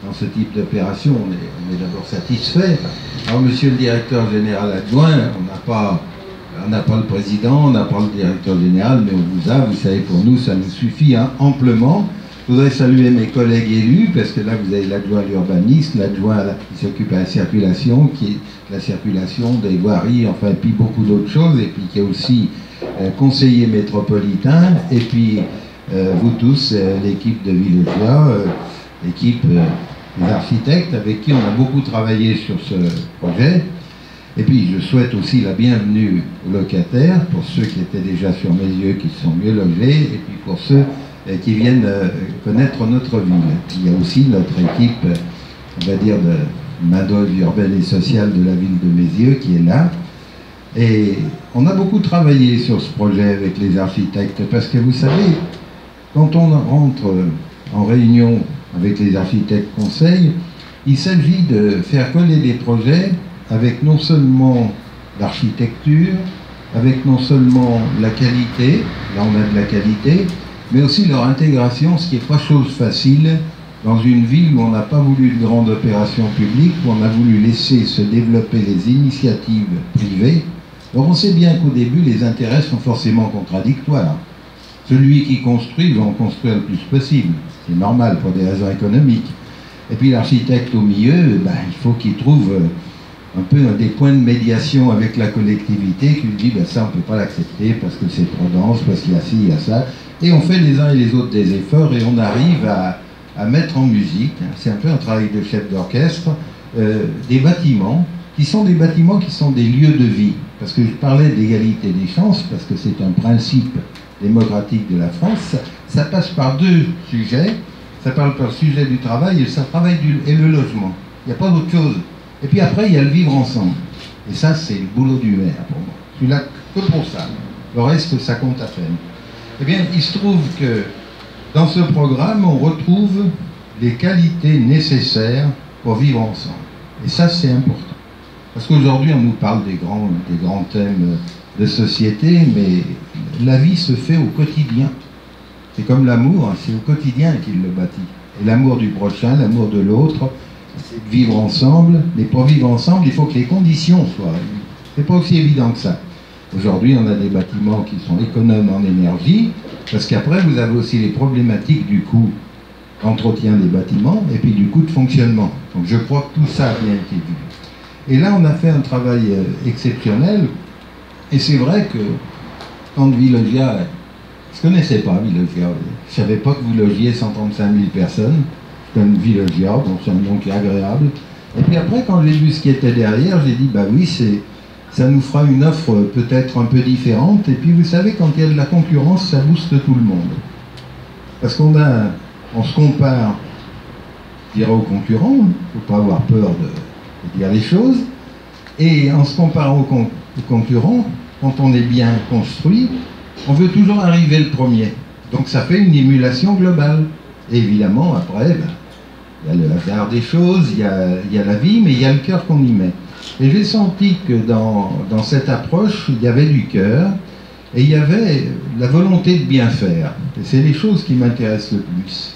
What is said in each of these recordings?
dans ce type d'opération, on est d'abord satisfait. Alors, monsieur le directeur général adjoint, on n'a pas le président, on n'a pas le directeur général, mais on vous a, vous savez, pour nous, ça nous suffit amplement. Je voudrais saluer mes collègues élus, parce que là, vous avez l'adjoint à l'urbanisme, l'adjoint qui s'occupe de la circulation, qui est la circulation des voiries, enfin, et puis beaucoup d'autres choses, et puis qui est aussi conseiller métropolitain, et puis vous tous, l'équipe de Villogia, l'équipe des architectes, avec qui on a beaucoup travaillé sur ce projet. Et puis, je souhaite aussi la bienvenue aux locataires, pour ceux qui étaient déjà sur mes yeux, qui sont mieux logés, et puis pour ceux qui viennent connaître notre ville. Il y a aussi notre équipe, on va dire, de main-d'œuvre urbaine et sociale de la ville de Mézieux qui est là. Et on a beaucoup travaillé sur ce projet avec les architectes, parce que vous savez, quand on rentre en réunion avec les architectes conseils, il s'agit de faire coller des projets avec non seulement l'architecture, avec non seulement la qualité, là on a de la qualité, mais aussi leur intégration, ce qui n'est pas chose facile dans une ville où on n'a pas voulu de grande opération publique, où on a voulu laisser se développer les initiatives privées. Alors on sait bien qu'au début, les intérêts sont forcément contradictoires. Celui qui construit va en construire le plus possible, c'est normal pour des raisons économiques. Et puis l'architecte au milieu, il faut qu'il trouve un peu des points de médiation avec la collectivité qui lui dit ça on ne peut pas l'accepter parce que c'est trop dense, parce qu'il y a ci, il y a ça. Et on fait les uns et les autres des efforts et on arrive à mettre en musique, c'est un peu un travail de chef d'orchestre, des bâtiments qui sont des lieux de vie. Parce que je parlais d'égalité des chances, parce que c'est un principe démocratique de la France, ça passe par deux sujets, ça parle par le sujet du travail et le logement. Il n'y a pas d'autre chose. Et puis après, il y a le vivre ensemble. Et ça, c'est le boulot du maire pour moi. Je suis là que pour ça. Le reste, ça compte à peine. Eh bien, il se trouve que dans ce programme, on retrouve les qualités nécessaires pour vivre ensemble. Et ça, c'est important. Parce qu'aujourd'hui, on nous parle des grands thèmes de société, mais la vie se fait au quotidien. C'est comme l'amour, c'est au quotidien qu'il le bâtit. Et l'amour du prochain, l'amour de l'autre, c'est de vivre ensemble. Mais pour vivre ensemble, il faut que les conditions soient réunies. C'est pas aussi évident que ça. Aujourd'hui, on a des bâtiments qui sont économes en énergie, parce qu'après, vous avez aussi les problématiques du coût d'entretien des bâtiments et puis du coût de fonctionnement. Donc je crois que tout ça a bien été vu. Et là, on a fait un travail exceptionnel. Et c'est vrai que quand Villogia, je ne connaissais pas Villogia, je ne savais pas que vous logiez 135 000 personnes, comme Villogia, donc c'est un nom qui est agréable. Et puis après, quand j'ai vu ce qui était derrière, j'ai dit, oui, ça nous fera une offre peut-être un peu différente. Et puis vous savez, quand il y a de la concurrence, ça booste tout le monde. Parce qu'on se compare, je dirais, aux concurrents, il ne faut pas avoir peur de dire les choses. Et en se comparant aux concurrents, quand on est bien construit, on veut toujours arriver le premier. Donc ça fait une émulation globale. Et évidemment, après, il y a le hasard des choses, il y a la vie, mais il y a le cœur qu'on y met. Et j'ai senti que dans cette approche, il y avait du cœur, et il y avait la volonté de bien faire. Et c'est les choses qui m'intéressent le plus.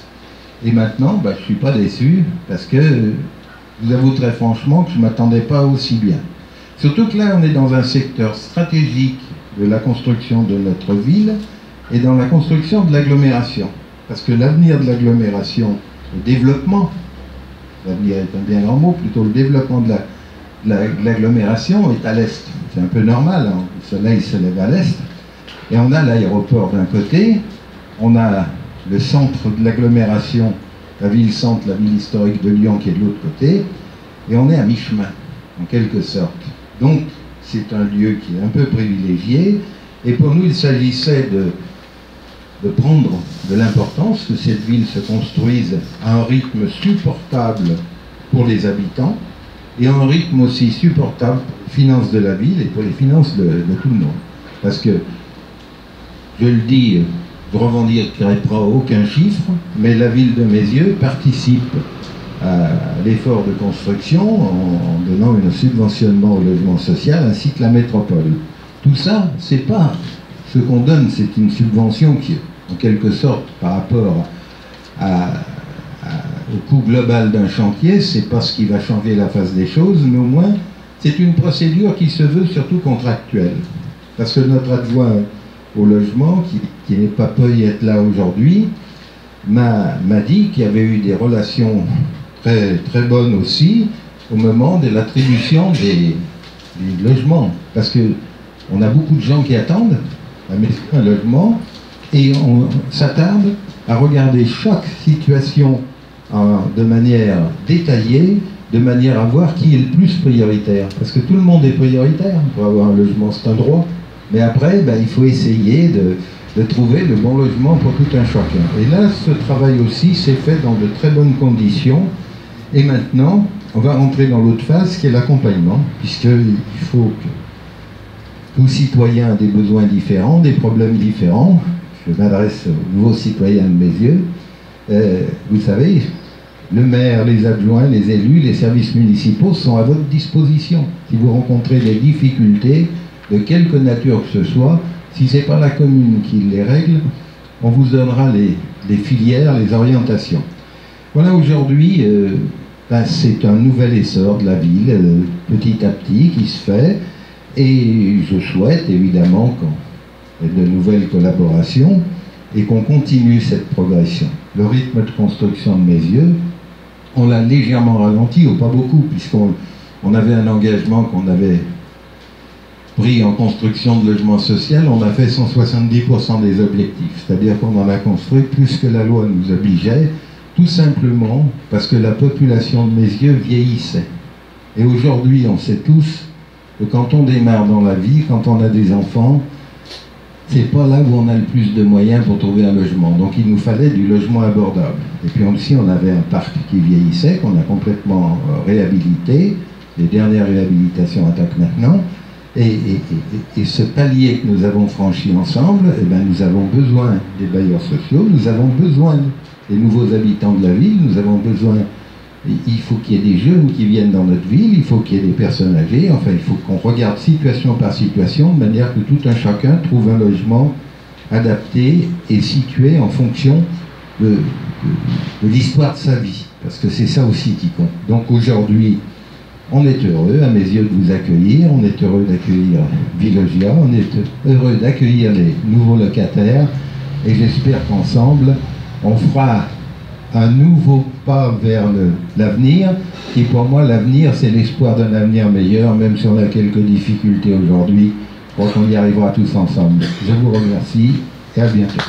Et maintenant, je ne suis pas déçu, parce que je vous avoue très franchement que je ne m'attendais pas aussi bien. Surtout que là, on est dans un secteur stratégique de la construction de notre ville, et dans la construction de l'agglomération. Parce que l'avenir de l'agglomération, le développement, l'avenir est un bien grand mot, plutôt le développement de l'agglomération est à l'est. C'est un peu normal, hein. Le soleil se lève à l'est. Et on a l'aéroport d'un côté, on a le centre de l'agglomération, la ville-centre, la ville historique de Lyon qui est de l'autre côté, et on est à mi-chemin, en quelque sorte. Donc, c'est un lieu qui est un peu privilégié, et pour nous, il s'agissait de prendre de l'importance, que cette ville se construise à un rythme supportable pour les habitants, et à un rythme aussi supportable pour les finances de la ville et pour les finances de tout le monde. Parce que, je le dis, je ne revendiquerai pas aucun chiffre, mais la ville de Mézieux participe à l'effort de construction en donnant un subventionnement au logement social ainsi que la métropole. Tout ça, c'est pas ce qu'on donne, c'est une subvention qui, en quelque sorte, par rapport au coût global d'un chantier, c'est pas ce qui va changer la face des choses, mais au moins, c'est une procédure qui se veut surtout contractuelle. Parce que notre adjoint au logement, qui n'est pas peu y être là aujourd'hui, m'a dit qu'il y avait eu des relations très, très bonnes aussi au moment de l'attribution des logements. Parce qu'on a beaucoup de gens qui attendent un logement et on s'attarde à regarder chaque situation de manière détaillée, de manière à voir qui est le plus prioritaire. Parce que tout le monde est prioritaire pour avoir un logement, c'est un droit. Mais après, il faut essayer de trouver le bon logement pour tout un chacun. Et là, ce travail aussi s'est fait dans de très bonnes conditions. Et maintenant, on va rentrer dans l'autre phase qui est l'accompagnement, puisqu'il faut que tout citoyen a des besoins différents, des problèmes différents. Je m'adresse aux nouveaux citoyens de mes yeux. Vous savez, le maire, les adjoints, les élus, les services municipaux sont à votre disposition. Si vous rencontrez des difficultés, de quelque nature que ce soit, si ce n'est pas la commune qui les règle, on vous donnera les filières, les orientations. Voilà, aujourd'hui, c'est un nouvel essor de la ville, petit à petit, qui se fait, et je souhaite évidemment qu'on ait de nouvelles collaborations et qu'on continue cette progression. Le rythme de construction de mes yeux, on l'a légèrement ralenti, ou pas beaucoup, puisqu'on avait un engagement qu'on avait pris en construction de logement social, on a fait 170% des objectifs, c'est-à-dire qu'on en a construit plus que la loi nous obligeait, tout simplement parce que la population de mes yeux vieillissait. Et aujourd'hui, on sait tous que quand on démarre dans la vie, quand on a des enfants, c'est pas là où on a le plus de moyens pour trouver un logement. Donc il nous fallait du logement abordable. Et puis aussi, on avait un parc qui vieillissait, qu'on a complètement réhabilité. Les dernières réhabilitations attaquent maintenant. Et ce palier que nous avons franchi ensemble, nous avons besoin des bailleurs sociaux, nous avons besoin des nouveaux habitants de la ville, nous avons besoin, il faut qu'il y ait des jeunes qui viennent dans notre ville, il faut qu'il y ait des personnes âgées, enfin il faut qu'on regarde situation par situation, de manière que tout un chacun trouve un logement adapté et situé en fonction de l'histoire de sa vie, parce que c'est ça aussi qui compte. Donc aujourd'hui, on est heureux, à mes yeux, de vous accueillir, on est heureux d'accueillir Villogia, on est heureux d'accueillir les nouveaux locataires, et j'espère qu'ensemble, on fera un nouveau pas vers l'avenir, et pour moi, l'avenir, c'est l'espoir d'un avenir meilleur, même si on a quelques difficultés aujourd'hui, je crois qu'on y arrivera tous ensemble. Je vous remercie, et à bientôt.